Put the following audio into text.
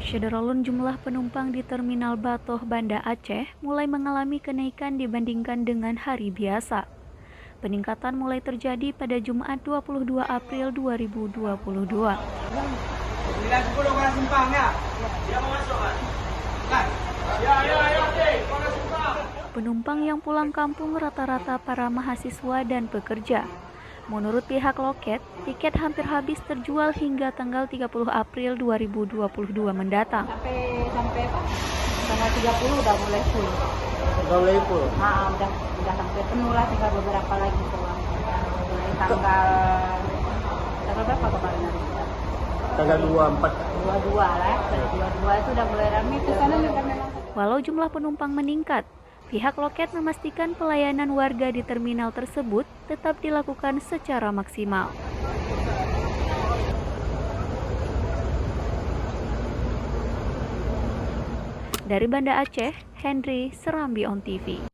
Syederalun jumlah penumpang di Terminal Batoh, Banda Aceh mulai mengalami kenaikan dibandingkan dengan hari biasa. Peningkatan mulai terjadi pada Jumat 22 April 2022. Penumpang yang pulang kampung rata-rata para mahasiswa dan pekerja. Menurut pihak loket, tiket hampir habis terjual hingga tanggal 30 April 2022 mendatang. Sampai apa? Tanggal 30 udah mulai full. Udah mulai full? Udah sampai penuh lah, tinggal beberapa lagi doang. Mulai tanggal berapa kemarin? Tanggal 24. 22 lah, 22 itu udah mulai ramai ke sana memang. Walau jumlah penumpang meningkat, pihak loket memastikan pelayanan warga di terminal tersebut tetap dilakukan secara maksimal. Dari Banda Aceh, Henry, Serambi On TV.